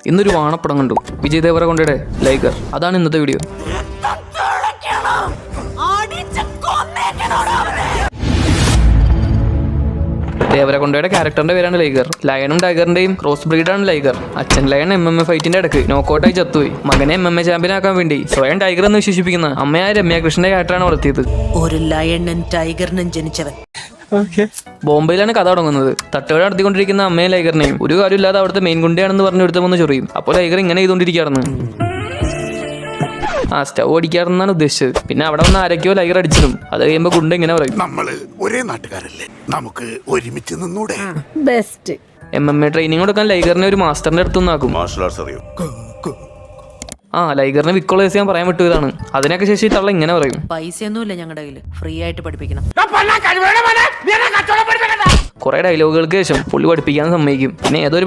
ഇന്നൊരു വാണപ്പടം കണ്ടു. വിജയ് ദേവരകൊണ്ടയുടെ ലൈഗർ. അതാണ് ഇന്നത്തെ വീഡിയോ. ദേവരകൊണ്ടയുടെ ക്യാരക്ടറിന്റെ പേരാണ് ലൈഗർ. ലയണും ടൈഗറിന്റെയും ക്രോസ് ബ്രീഡാണ് ലൈഗർ. അച്ഛൻ ലയൺ MMA ഫൈറ്റിന്റെ ഇടയ്ക്ക് നോക്കൌട്ടായി ചത്തുപോയി. മകനെ MMA ചാമ്പ്യൻ ആക്കാൻ വേണ്ടി സ്വയം ടൈഗർ എന്ന് വിശേഷിപ്പിക്കുന്ന അമ്മയായ രമ്യ കൃഷ്ണന്റെ ക്യാരക്ടറാണ് വളർത്തിയത്. ഒരു ലയണും ടൈഗറിനും ജനിച്ചവൻ. ബോംബെയിലാണ് കഥ തുടങ്ങുന്നത്. തട്ടുകട നടത്തിക്കൊണ്ടിരിക്കുന്ന അമ്മയും ലൈഗറിനെയും ഒരു കാര്യമില്ലാതെ അവിടുത്തെ മെയിൻ ഗുണ്ടയാണെന്ന് പറഞ്ഞ് എടുത്തുമെന്ന് ചൊറിയും. അപ്പോൾ ലൈഗർ ഇങ്ങനെ ചെയ്തുകൊണ്ടിരിക്കുകയായിരുന്നു. സ്റ്റവ് അടിക്കാറെന്നാണ് ഉദ്ദേശിച്ചത്. പിന്നെ അവിടെ വന്ന് ആരൊക്കെയോ ലൈഗർ അടിച്ചിടും. അത് കഴിയുമ്പോൾ ഗുണ്ട ഇങ്ങനെ പറയും, നമ്മള് ഒരേ നാട്ടുകാരല്ലേ, നമുക്ക് ഒരുമിച്ച് നിന്നൂടെ. ബെസ്റ്റ്. MMA ട്രെയിനിങ് കൊടുക്കാൻ ലൈഗറിനെ ഒരു മാസ്റ്ററിന്റെ അടുത്തുനിന്നാക്കും. ലൈഗറിനെ വിക്കോളേസ് ചെയ്യാൻ പറയാൻ വിട്ടു. ഇതാണ് അതിനൊക്കെ ശേഷം ഈ തള്ള ഇങ്ങനെ പറയും, പൈസയൊന്നുമില്ല ഞങ്ങളുടെ കയ്യിൽ, ഫ്രീ ആയിട്ട് പഠിപ്പിക്കണം. കുറെ ഡയലോഗുകൾക്ക് ശേഷം പുള്ളി പഠിപ്പിക്കാൻ സമ്മതിക്കും. പിന്നെ ഏതൊരു